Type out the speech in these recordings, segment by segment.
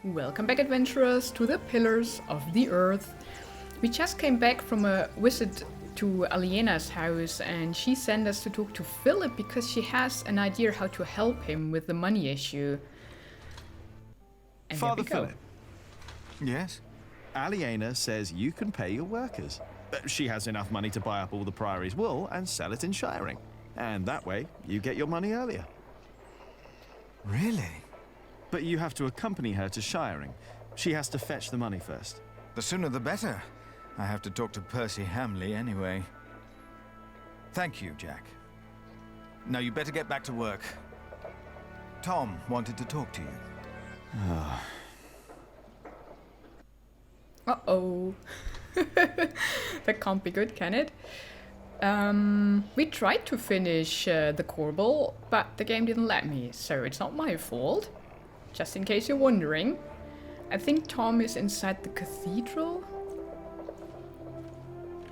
Welcome back, adventurers, to the Pillars of the Earth. We just came back from a visit to Aliena's house, and she sent us to talk to Philip because she has an idea how to help him with the money issue. And Father there we go. Philip. Yes? Aliena says you can pay your workers. She has enough money to buy up all the Priory's wool and sell it in shiring. And that way, you get your money earlier. Really? But you have to accompany her to shiring. She has to fetch the money first. The sooner the better. I have to talk to Percy Hamley anyway. Thank you, Jack. Now you better get back to work. Tom wanted to talk to you. Uh-oh. That can't be good, can it? We tried to finish the Corbel, but the game didn't let me, so it's not my fault. Just in case you're wondering. I think Tom is inside the cathedral.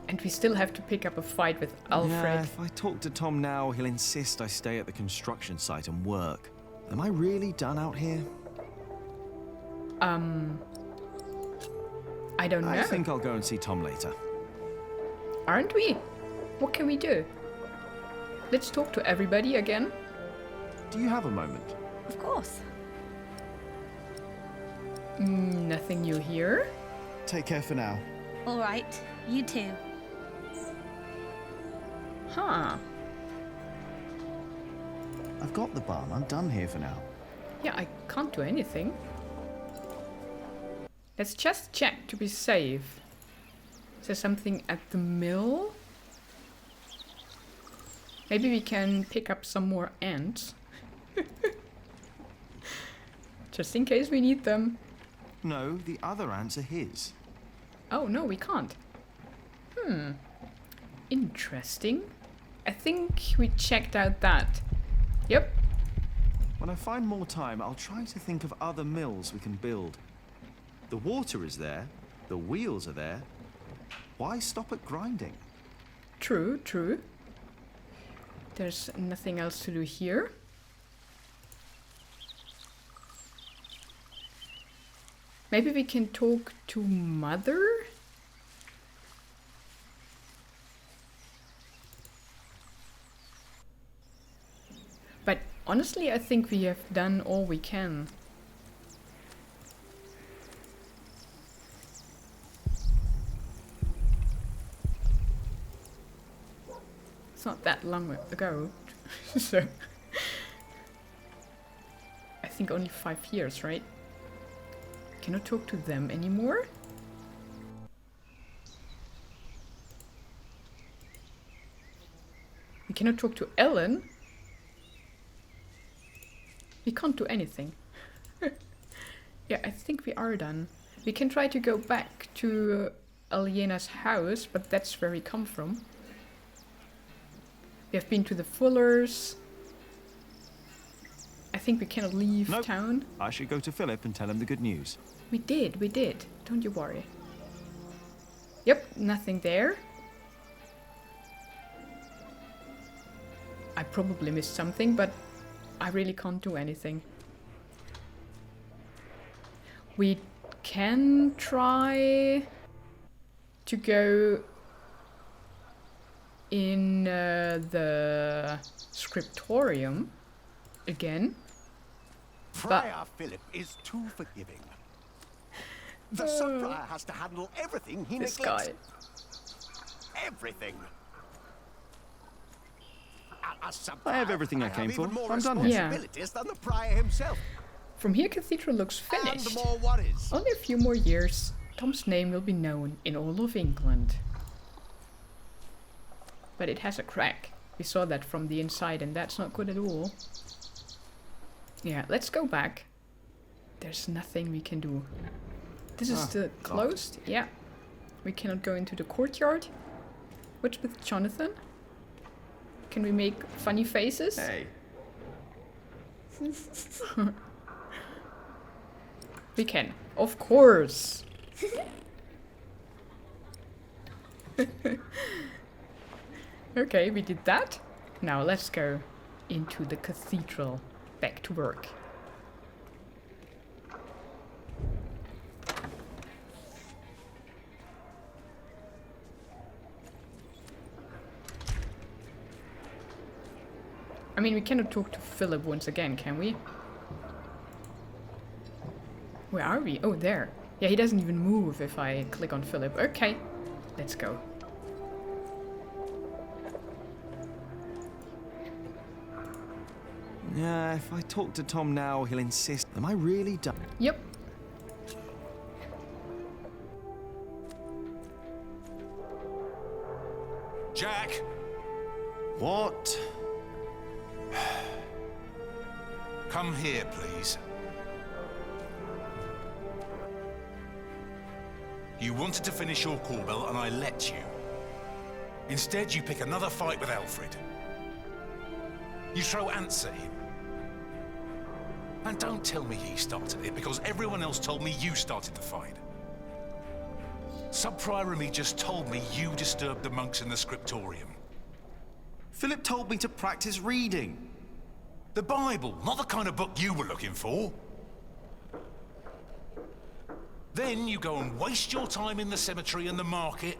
And we still have to pick up a fight with Alfred. Yeah, if I talk to Tom now, he'll insist I stay at the construction site and work. Am I really done out here? I don't know. I think I'll go and see Tom later. Aren't we? What can we do? Let's talk to everybody again. Do you have a moment? Of course. Nothing new here. Take care for now. All right. You too. Huh. I've got the barn. I'm done here for now. Yeah, I can't do anything. Let's just check to be safe. Is there something at the mill? Maybe we can pick up some more ants. Just in case we need them. No, the other ants are his. Oh, no, we can't. Interesting. I think we checked out that. Yep. When I find more time, I'll try to think of other mills we can build. The water is there. The wheels are there. Why stop at grinding? True, true. There's nothing else to do here. Maybe we can talk to Mother? But honestly, I think we have done all we can. It's not that long ago, so I think only 5 years, right? Cannot talk to them anymore? We cannot talk to Ellen? We can't do anything. Yeah, I think we are done. We can try to go back to Aliena's house, but that's where we come from. We have been to the Fullers. I think we cannot leave Nope. town. I should go to Philip and tell him the good news. We did. Don't you worry. Yep, nothing there. I probably missed something, but I really can't do anything. We can try to go in the scriptorium again. Friar Philip is too forgiving. The sub-friar has to handle everything he This neglects. guy. Everything. I have everything I came for. Even more I'm done here. Yeah. responsibilities than the prior himself. From here, Cathedral looks finished. And more worries. Only a few more years, Tom's name will be known in all of England. But it has a crack. We saw that from the inside, and that's not good at all. Yeah, let's go back. There's nothing we can do. This is the closed. Yeah. We cannot go into the courtyard. What's with Jonathan? Can we make funny faces? Hey. We can. Of course. Okay, we did that. Now let's go into the cathedral. Back to work. I mean, we cannot talk to Philip once again, can we? Where are we? Oh, there. Yeah, he doesn't even move if I click on Philip. Okay, let's go. Yeah, if I talk to Tom now, he'll insist. Am I really done? Yep. Jack! What? Come here, please. You wanted to finish your Corbel, and I let you. Instead, you pick another fight with Alfred. You throw ants at him. And don't tell me he started it, because everyone else told me you started the fight. Sub-Prior and me just told me you disturbed the monks in the scriptorium. Philip told me to practice reading. The Bible, not the kind of book you were looking for. Then you go and waste your time in the cemetery and the market,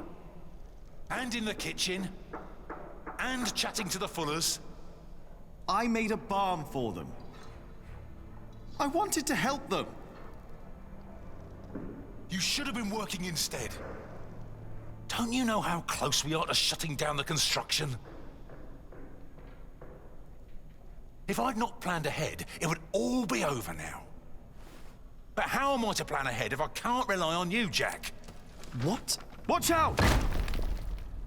and in the kitchen, and chatting to the Fullers. I made a barn for them. I wanted to help them. You should have been working instead. Don't you know how close we are to shutting down the construction? If I'd not planned ahead, it would all be over now. But how am I to plan ahead if I can't rely on you, Jack? What? Watch out!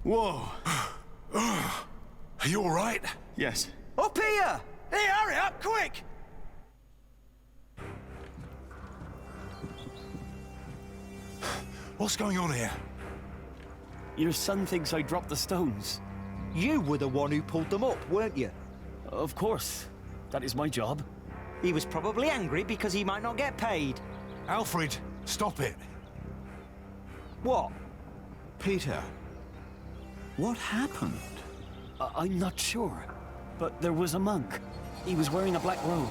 Whoa. Are you all right? Yes. Up here! Hey, hurry up, quick! What's going on here? Your son thinks I dropped the stones. You were the one who pulled them up, weren't you? Of course. That is my job. He was probably angry because he might not get paid. Alfred, stop it. What? Peter, what happened? I'm not sure. But there was a monk. He was wearing a black robe.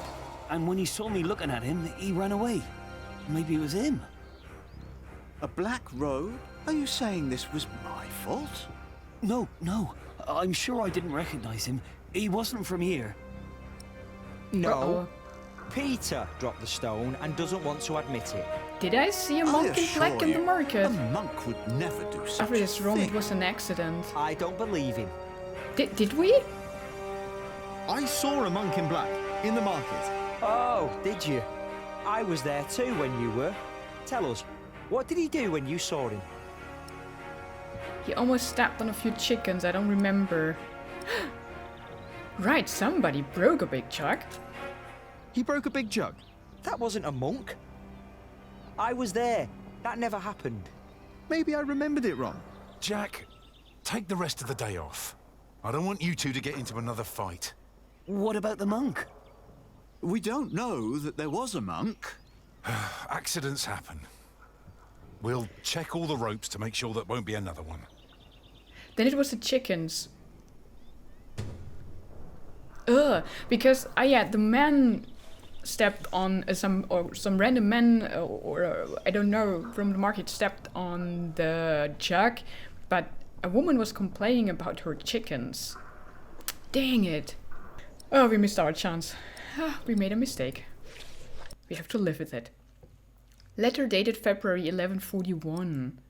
And when he saw me looking at him, he ran away. Maybe it was him. A black robe? Are you saying this was my fault? No, no. I'm sure I didn't recognize him. He wasn't from here. No. Uh-oh. Peter dropped the stone and doesn't want to admit it. Did I see a monk in black in the A market? monk would never do such Alfred is a wrong, thing. it was an accident. I don't believe him. Did we? I saw a monk in black in the market. Oh, did you? I was there too when you were. Tell us, what did he do when you saw him? He almost stepped on a few chickens, I don't remember. Right, somebody broke a big jug. He broke a big jug. That wasn't a monk. I was there. That never happened. Maybe I remembered it wrong. Jack, take the rest of the day off. I don't want you two to get into another fight. What about the monk? We don't know that there was a monk. Accidents happen. We'll check all the ropes to make sure that won't be another one. Then it was the chickens. Ugh, because yeah, the man stepped on some random man or I don't know from the market stepped on the jug, but a woman was complaining about her chickens. Dang it! Oh, we missed our chance. We made a mistake. We have to live with it. Letter dated February 1141.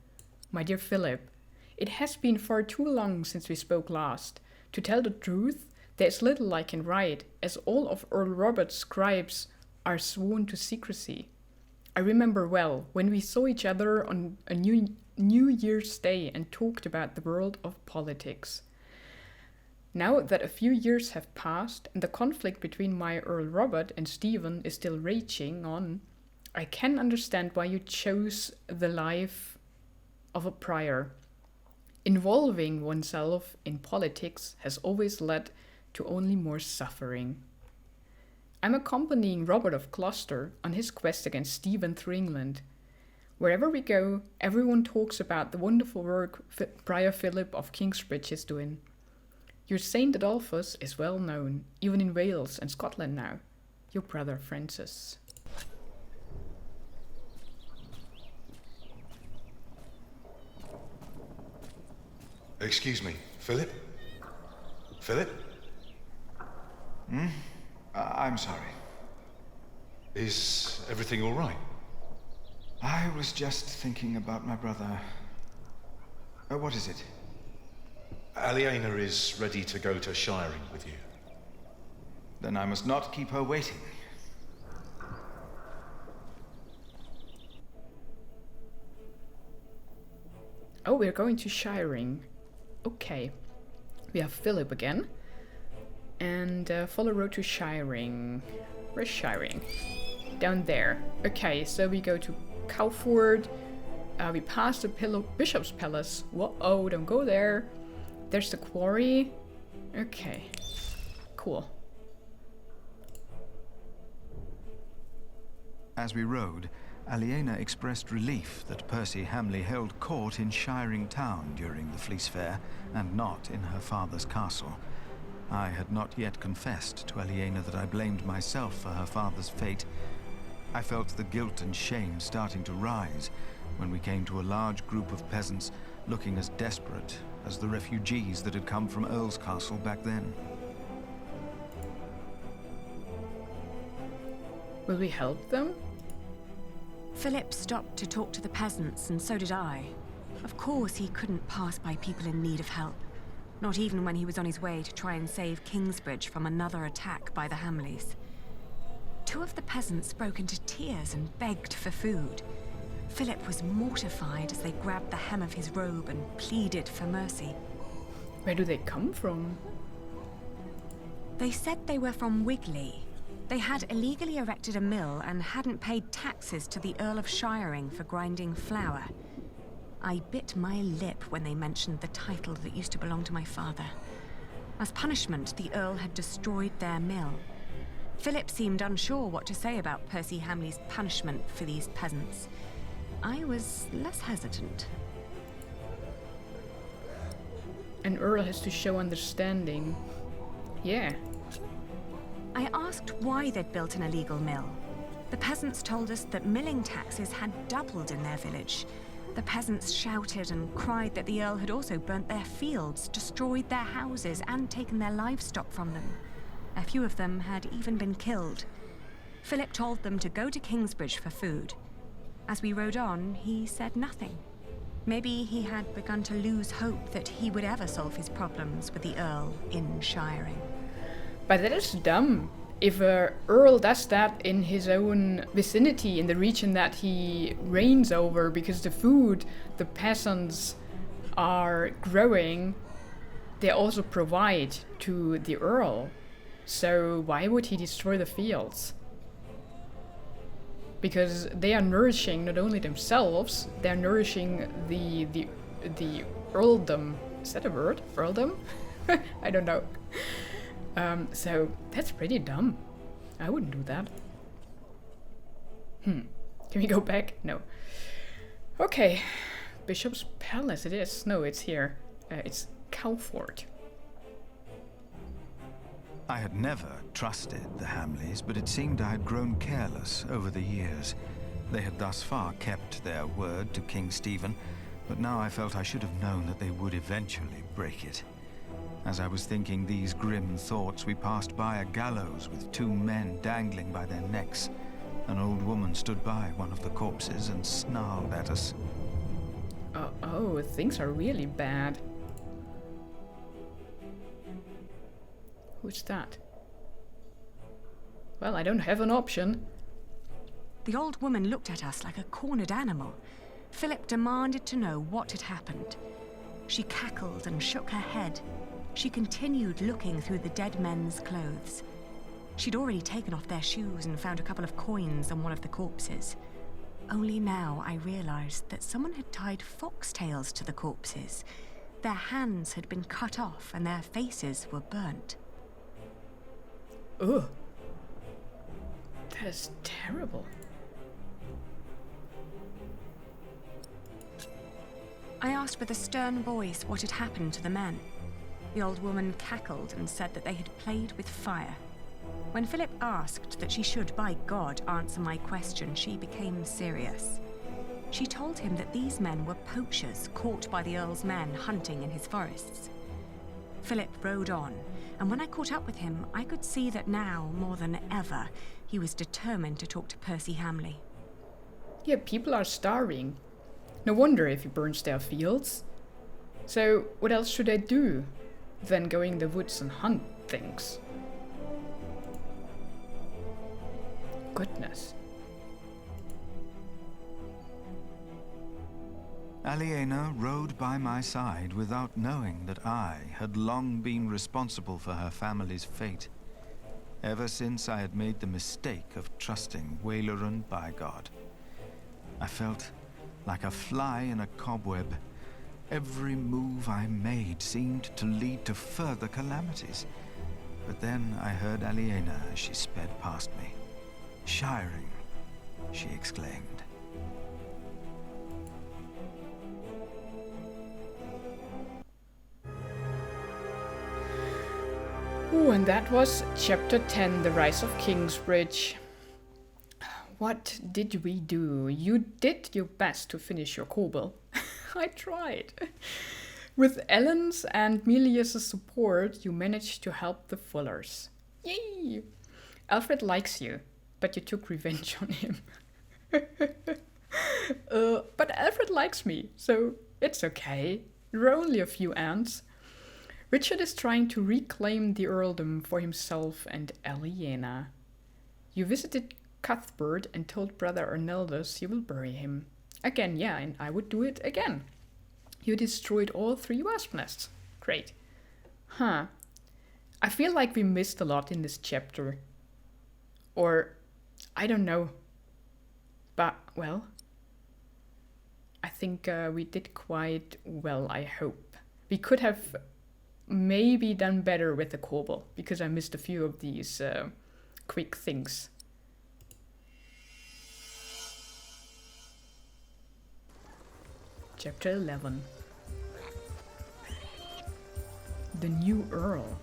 My dear Philip, it has been far too long since we spoke last. To tell the truth, there is little I can write, as all of Earl Robert's scribes are sworn to secrecy. I remember well when we saw each other on a New Year's Day and talked about the world of politics. Now that a few years have passed and the conflict between my Earl Robert and Stephen is still raging on, I can understand why you chose the life of a prior. Involving oneself in politics has always led to only more suffering. I'm accompanying Robert of Gloucester on his quest against Stephen through England. Wherever we go, everyone talks about the wonderful work Prior Philip of Kingsbridge is doing. Your Saint Adolphus is well known, even in Wales and Scotland now. Your brother Francis. Excuse me, Philip? Philip? I'm sorry. Is everything all right? I was just thinking about my brother. What is it? Aliena is ready to go to Shiring with you. Then I must not keep her waiting. Oh, we're going to Shiring. Okay. We have Philip again. And follow road to Shiring. Where's Shiring? Down there. Okay, so we go to Cowford. We pass the Bishop's Palace. Whoa, don't go there. There's the quarry. Okay. Cool. As we rode, Aliena expressed relief that Percy Hamley held court in Shiring Town during the Fleece Fair, and not in her father's castle. I had not yet confessed to Aliena that I blamed myself for her father's fate. I felt the guilt and shame starting to rise when we came to a large group of peasants looking as desperate as the refugees that had come from Earl's castle back then. Will we help them? Philip stopped to talk to the peasants, and so did I. Of course, he couldn't pass by people in need of help. Not even when he was on his way to try and save Kingsbridge from another attack by the Hamleys. Two of the peasants broke into tears and begged for food. Philip was mortified as they grabbed the hem of his robe and pleaded for mercy. Where do they come from? They said they were from Wigley. They had illegally erected a mill and hadn't paid taxes to the Earl of Shiring for grinding flour. I bit my lip when they mentioned the title that used to belong to my father. As punishment, the Earl had destroyed their mill. Philip seemed unsure what to say about Percy Hamley's punishment for these peasants. I was less hesitant. And Earl has to show understanding. Yeah. I asked why they'd built an illegal mill. The peasants told us that milling taxes had doubled in their village. The peasants shouted and cried that the Earl had also burnt their fields, destroyed their houses, and taken their livestock from them. A few of them had even been killed. Philip told them to go to Kingsbridge for food. As we rode on, he said nothing. Maybe he had begun to lose hope that he would ever solve his problems with the Earl in Shiring. But that is dumb. If Earl does that in his own vicinity, in the region that he reigns over, because the food the peasants are growing, they also provide to the Earl. So why would he destroy the fields? Because they are nourishing not only themselves, they are nourishing the earldom. Is that a word? Earldom? I don't know. So that's pretty dumb. I wouldn't do that. Can we go back? No. Okay. Bishop's Palace it is. No, it's here. It's Cowford. I had never trusted the Hamleys, but it seemed I had grown careless over the years. They had thus far kept their word to King Stephen, but now I felt I should have known that they would eventually break it. As I was thinking these grim thoughts, we passed by a gallows with two men dangling by their necks. An old woman stood by one of the corpses and snarled at us. Oh, things are really bad. Who's that? Well, I don't have an option. The old woman looked at us like a cornered animal. Philip demanded to know what had happened. She cackled and shook her head. She continued looking through the dead men's clothes. She'd already taken off their shoes and found a couple of coins on one of the corpses. Only now I realized that someone had tied foxtails to the corpses. Their hands had been cut off and their faces were burnt. Ugh. That is terrible. I asked with a stern voice what had happened to the men. The old woman cackled and said that they had played with fire. When Philip asked that she should, by God, answer my question, she became serious. She told him that these men were poachers caught by the Earl's men hunting in his forests. Philip rode on, And when I caught up with him, I could see that now, more than ever, he was determined to talk to Percy Hamley. Yeah, people are starving. No wonder if he burns their fields. So, what else should I do than go in the woods and hunt things? Goodness. Aliena rode by my side without knowing that I had long been responsible for her family's fate. Ever since I had made the mistake of trusting Waileran by God. I felt like a fly in a cobweb. Every move I made seemed to lead to further calamities. But then I heard Aliena as she sped past me. "Shiring," she exclaimed. Ooh, and that was Chapter 10, The Rise of Kingsbridge. What did we do? You did your best to finish your kobold. I tried. With Ellen's and Melius's support, you managed to help the Fullers. Yay! Alfred likes you, but you took revenge on him. But Alfred likes me, so it's okay. You're only a few ants. Richard is trying to reclaim the earldom for himself and Aliena. You visited Cuthbert and told Brother Arneldus you will bury him. Again, yeah, and I would do it again. You destroyed all 3 wasp nests. Great. Huh. I feel like we missed a lot in this chapter. Or, I don't know. But, well, I think we did quite well, I hope. We could have maybe done better with the kobold, because I missed a few of these quick things. Chapter 11. The new Earl.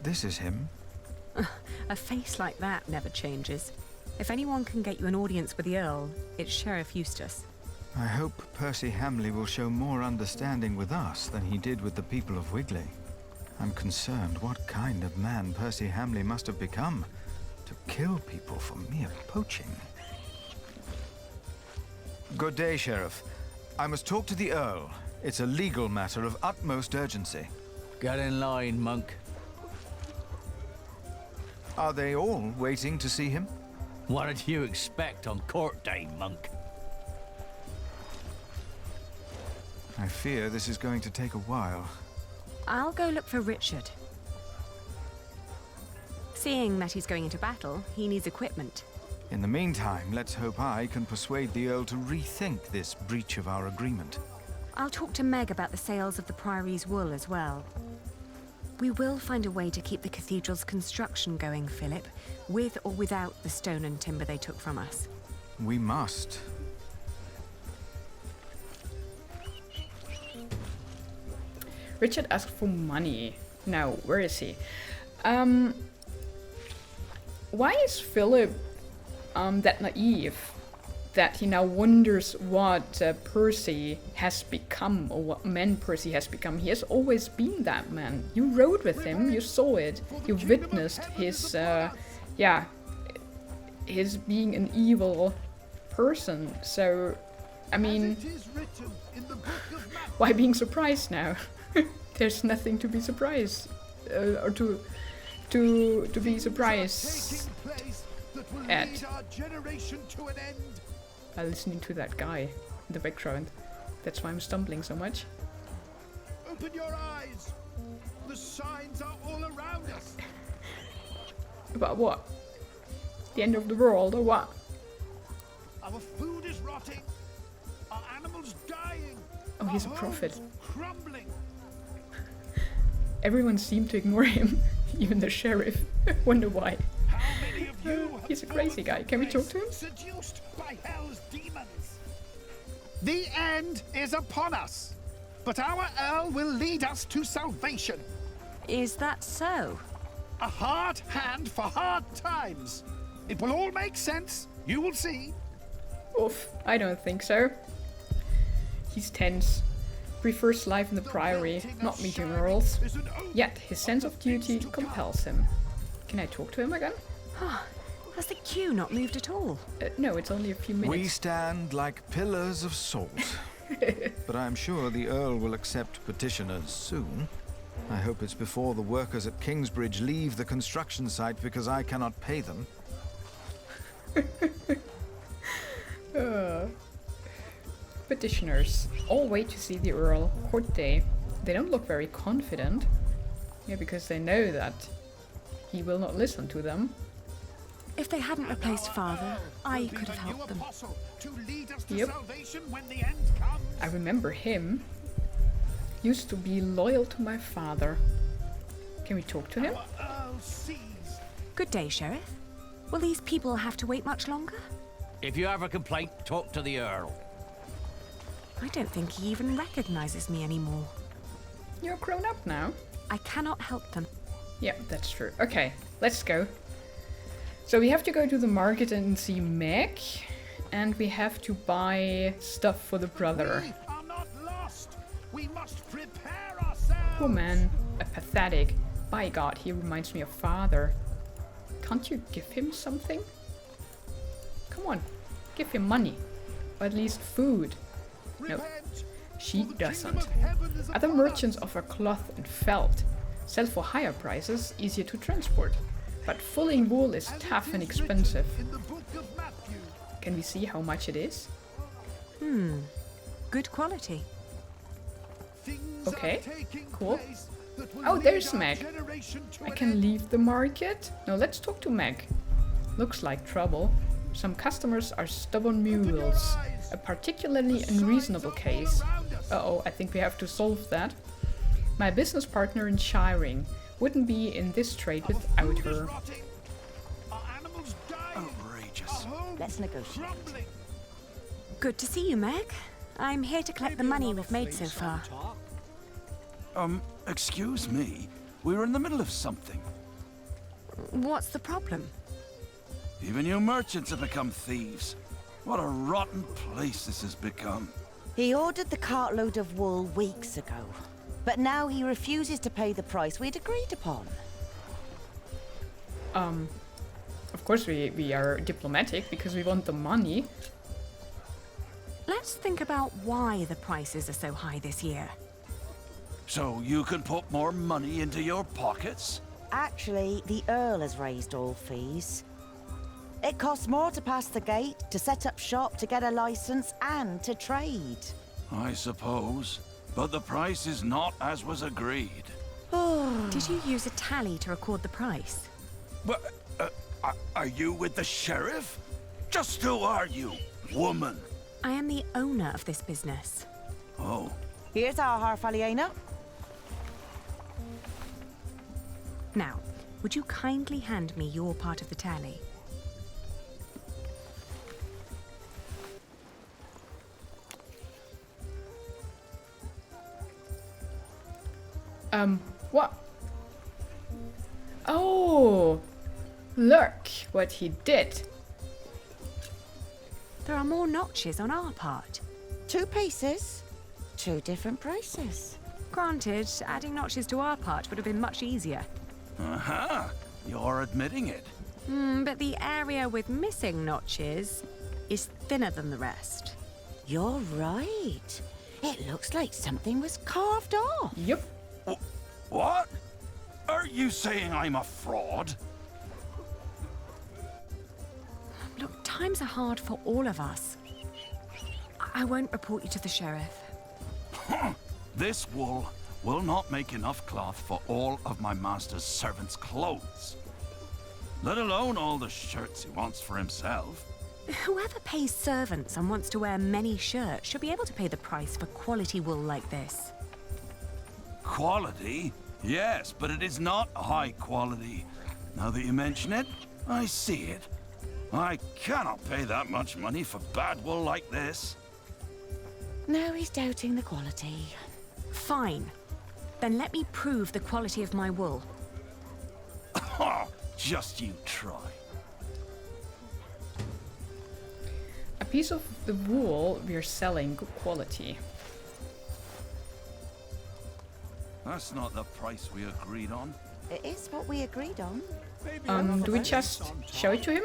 This is him. A face like that never changes. If anyone can get you an audience with the Earl, it's Sheriff Eustace. I hope Percy Hamley will show more understanding with us than he did with the people of Wigley. I'm concerned what kind of man Percy Hamley must have become to kill people for mere poaching. Good day, Sheriff. I must talk to the Earl. It's a legal matter of utmost urgency. Get in line, monk. Are they all waiting to see him? What did you expect on court day, monk? I fear this is going to take a while. I'll go look for Richard. Seeing that he's going into battle, he needs equipment. In the meantime, let's hope I can persuade the Earl to rethink this breach of our agreement. I'll talk to Meg about the sales of the Priory's wool as well. We will find a way to keep the cathedral's construction going, Philip, with or without the stone and timber they took from us. We must. Richard asked for money. Now, where is he? Why is Philip that naive that he now wonders what Percy has become, or what man Percy has become? He has always been that man. You rode with him, you saw it, you witnessed his, his being an evil person. So, I mean, why being surprised now? There's nothing to be surprised, or to be surprised at. By listening to that guy in the background. That's why I'm stumbling so much. Open your eyes. The signs are all around us. About what? The end of the world, or what? Our food is rotting. Our animals dying. Oh, he's a prophet. Crumbling. Everyone seemed to ignore him, even the sheriff. Wonder why. How many of you He's a crazy guy. Can we talk to him? Seduced by hell's demons. The end is upon us, but our Earl will lead us to salvation. Is that so? A hard hand for hard times. It will all make sense. You will see. Oof, I don't think so. He's tense. prefers life in the Priory, not meeting Earls. Yet his sense of duty compels him. Can I talk to him again? Has the queue not moved at all? No, it's only a few minutes. We stand like pillars of salt. But I'm sure the Earl will accept petitioners soon. I hope it's before the workers at Kingsbridge leave the construction site because I cannot pay them. Petitioners all wait to see the Earl. Court day. They don't look very confident. Yeah, because they know that he will not listen to them. If they hadn't replaced Father, I could have helped them. Yep. I remember him. Used to be loyal to my father. Can we talk to him? Good day, Sheriff. Will these people have to wait much longer? If you have a complaint, talk to the Earl. I don't think he even recognizes me anymore. You're grown up now. I cannot help them. Yeah, that's true. Okay, let's go. So we have to go to the market and see Meg. And we have to buy stuff for the brother. We must prepare ourselves. Oh man, a pathetic. By God, he reminds me of father. Can't you give him something? Come on, give him money. Or at least food. No, she doesn't. Other merchants offer cloth and felt. Sell for higher prices, easier to transport. But fulling wool is tough and expensive. Can we see how much it is? Good quality. Okay, cool. Oh, there's Meg. I can leave the market? No, let's talk to Meg. Looks like trouble. Some customers are stubborn mules. A particularly unreasonable case. Uh-oh, I think we have to solve that. My business partner in shiring wouldn't be in this trade without her. Outrageous. Let's negotiate. Good to see you, Meg. I'm here to collect the money we've made so far. Excuse me. We were in the middle of something. What's the problem? Even you merchants have become thieves. What a rotten place this has become. He ordered the cartload of wool weeks ago, but now he refuses to pay the price we'd agreed upon. Of course we are diplomatic because we want the money. Let's think about why the prices are so high this year. So you can put more money into your pockets? Actually, the Earl has raised all fees. It costs more to pass the gate, to set up shop, to get a license, and to trade. I suppose. But the price is not as was agreed. Did you use a tally to record the price? But, are you with the sheriff? Just who are you, woman? I am the owner of this business. Oh. Here's our half, Aliena. Now, would you kindly hand me your part of the tally? What? Oh! Look what he did. There are more notches on our part. 2 pieces, 2 different prices. Granted, adding notches to our part would have been much easier. Uh-huh. You're admitting it. But the area with missing notches is thinner than the rest. You're right. It looks like something was carved off. Yep. What? Are you saying I'm a fraud? Look, times are hard for all of us. I won't report you to the sheriff. This wool will not make enough cloth for all of my master's servants' clothes. Let alone all the shirts he wants for himself. Whoever pays servants and wants to wear many shirts should be able to pay the price for quality wool like this. Quality? Yes, but it is not high quality. Now that you mention it, I see it. I cannot pay that much money for bad wool like this. Now he's doubting the quality. Fine. Then let me prove the quality of my wool. Just you try. A piece of the wool we're selling, good quality. That's not the price we agreed on. It is what we agreed on. Do we just show it to him?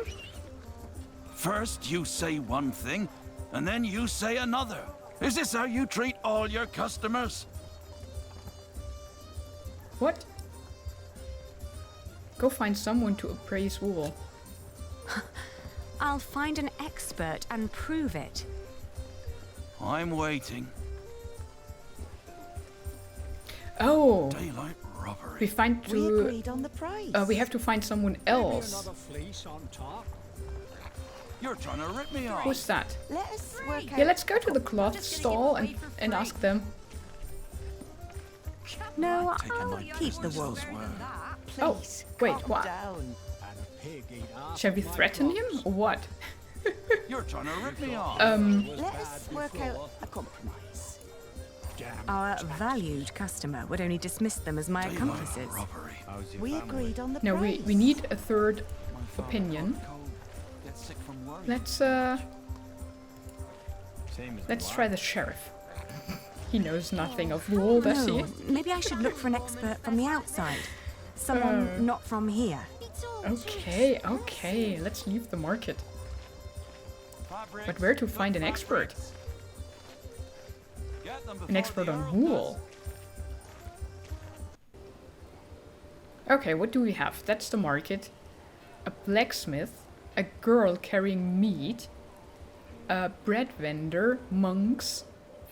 First you say one thing, and then you say another. Is this how you treat all your customers? What? Go find someone to appraise wool. I'll find an expert and prove it. I'm waiting. Oh, Daylight robbery. we find We to. agreed on the price. We have to find someone else. You're trying to rip me off. Who's that? Let us work out. Yeah, let's go to the cloth stall and ask them. No, Taking I'll my keep the wool. business word. Please, Oh, wait, calm what? down. Shall we threaten him or what? You're trying to rip me off. Let us work out a compromise. Our valued customer would only dismiss them as my Daylight accomplices. robbery. We agreed on the No, price. we need a third opinion. Let's try the sheriff. He knows nothing of wool, does he? No, maybe I should look for an expert from the outside. Someone not from here. Okay, okay, let's leave the market. But where to find an expert? An expert on wool. Okay, what do we have? That's the market. A blacksmith, a girl carrying meat, a bread vendor, monks,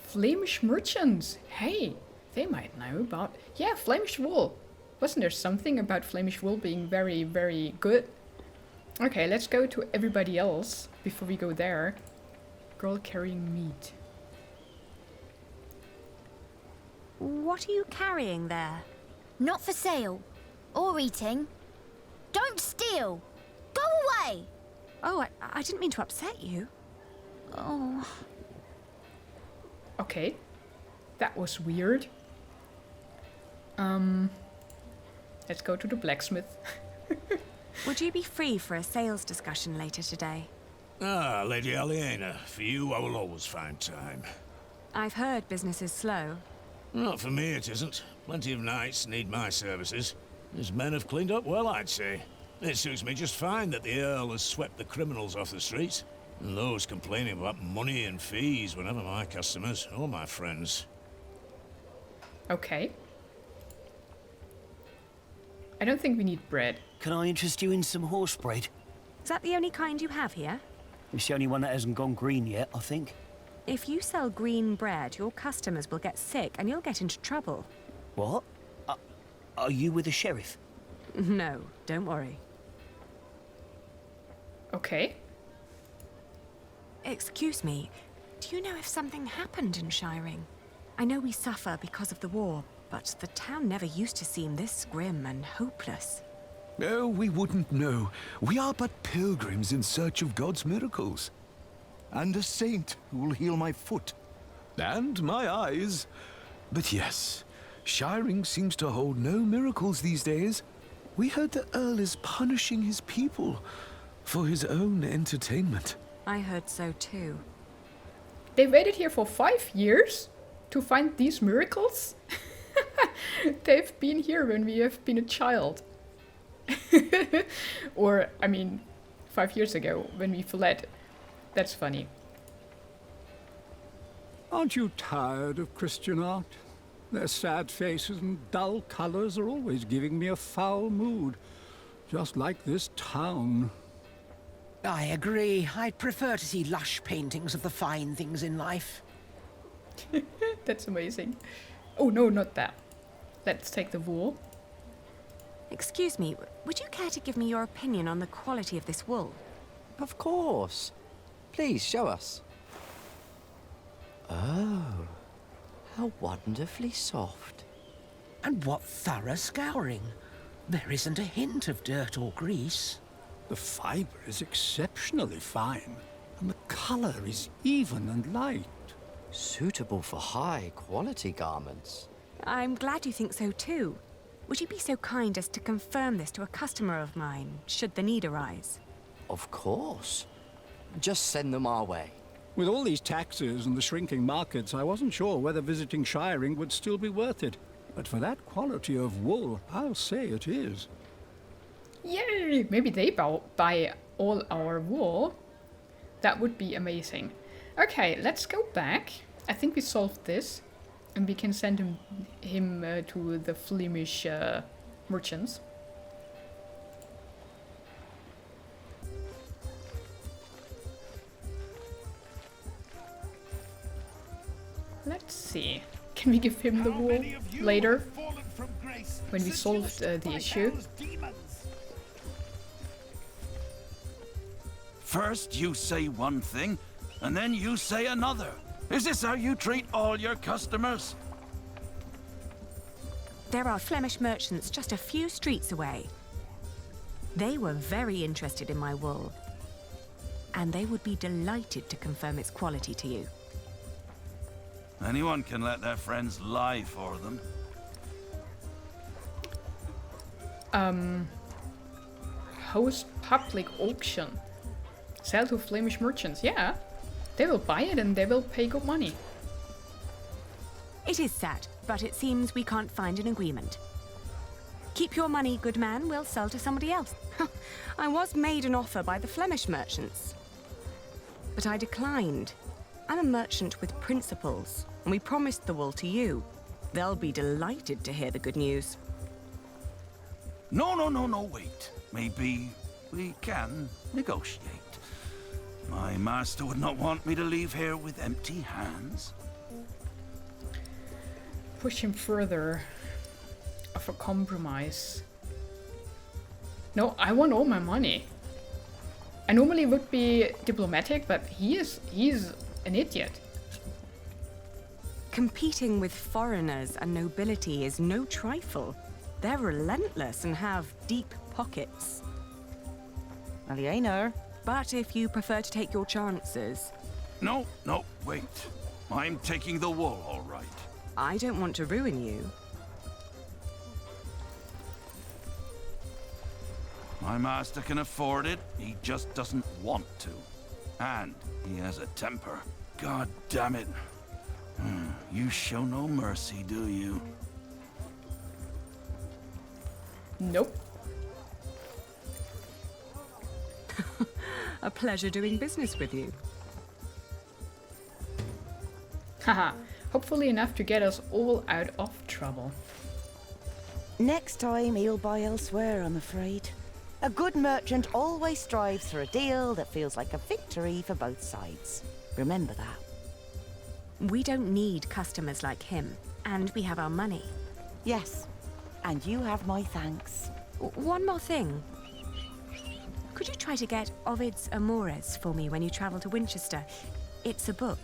Flemish merchants. Hey, they might know about... Yeah, Flemish wool. Wasn't there something about Flemish wool being very, very good? Okay, let's go to everybody else before we go there. Girl carrying meat. What are you carrying there? Not for sale. Or eating. Don't steal! Go away! Oh, I didn't mean to upset you. Oh. Okay. That was weird. Let's go to the blacksmith. Would you be free for a sales discussion later today? Ah, Lady Aliena, for you I will always find time. I've heard business is slow. Not for me it isn't. Plenty of knights need my services. His men have cleaned up well, I'd say. It suits me just fine that the Earl has swept the criminals off the streets. And those complaining about money and fees were never my customers or my friends. Okay. I don't think we need bread. Can I interest you in some horse bread? Is that the only kind you have here? It's the only one that hasn't gone green yet, I think. If you sell green bread, your customers will get sick and you'll get into trouble. What? Are you with the sheriff? No, don't worry. Okay. Excuse me, do you know if something happened in Shiring? I know we suffer because of the war, but the town never used to seem this grim and hopeless. Oh, we wouldn't know. We are but pilgrims in search of God's miracles. And a saint who will heal my foot. And my eyes. But yes, Shiring seems to hold no miracles these days. We heard the Earl is punishing his people for his own entertainment. I heard so too. They waited here for 5 years to find these miracles? They've been here when we have been a child. Or, I mean, 5 years ago when we fled. That's funny. Aren't you tired of Christian art? Their sad faces and dull colors are always giving me a foul mood. Just like this town. I agree. I'd prefer to see lush paintings of the fine things in life. That's amazing. Oh no, not that. Let's take the wool. Excuse me, would you care to give me your opinion on the quality of this wool? Of course. Please, show us. Oh, how wonderfully soft. And what thorough scouring. There isn't a hint of dirt or grease. The fibre is exceptionally fine, and the colour is even and light. Suitable for high-quality garments. I'm glad you think so too. Would you be so kind as to confirm this to a customer of mine, should the need arise? Of course. Just send them our way. With all these taxes and the shrinking markets, I wasn't sure whether visiting Shiring would still be worth it. but for that quality of wool, I'll say it is. Yay! Maybe they buy all our wool. That would be amazing. Okay, let's go back. I think we solved this. And we can send him to the Flemish merchants. Let's see. Can we give him the wool later? When we solved the issue? First you say one thing, and then you say another. Is this how you treat all your customers? There are Flemish merchants just a few streets away. They were very interested in my wool, and they would be delighted to confirm its quality to you. Anyone can let their friends lie for them. Host public auction. Sell to Flemish merchants, yeah. They will buy it and they will pay good money. It is sad, but it seems we can't find an agreement. Keep your money, good man. We'll sell to somebody else. I was made an offer by the Flemish merchants, but I declined. I'm a merchant with principles, and we promised the wool to you. They'll be delighted to hear the good news. No, wait. Maybe we can negotiate. My master would not want me to leave here with empty hands. Push him further. Of a compromise. No, I want all my money. I normally would be diplomatic, but he's an idiot. Competing with foreigners and nobility is no trifle. They're relentless and have deep pockets. Aliena. But if you prefer to take your chances... No, wait. I'm taking the wool, all right. I don't want to ruin you. My master can afford it. He just doesn't want to. And he has a temper. God damn it. You show no mercy, do you? Nope. A pleasure doing business with you. Haha. Hopefully enough to get us all out of trouble. Next time he'll buy elsewhere, I'm afraid. A good merchant always strives for a deal that feels like a victory for both sides. Remember that. We don't need customers like him, and we have our money. Yes, and you have my thanks. One more thing. Could you try to get Ovid's Amores for me when you travel to Winchester? It's a book.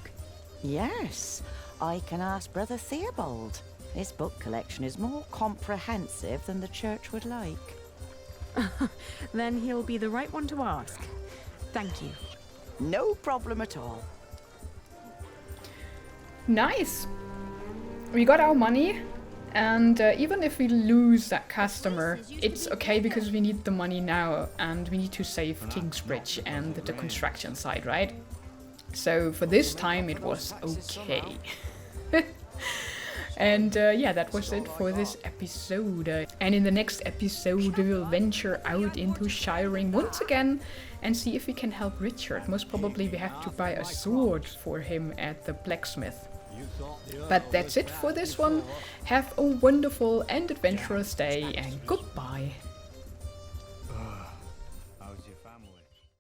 Yes, I can ask Brother Theobald. His book collection is more comprehensive than the church would like. Then he'll be the right one to ask. Thank you. No problem at all. Nice! We got our money, and even if we lose that customer, it's okay because we need the money now, and we need to save Kingsbridge and the construction site, right? So for this time it was okay. And yeah, that was it for this episode. And in the next episode we will venture out into Shiring once again and see if we can help Richard. Most probably we have to buy a sword for him at the blacksmith. But that's it for this one. Have a wonderful and adventurous day, and goodbye.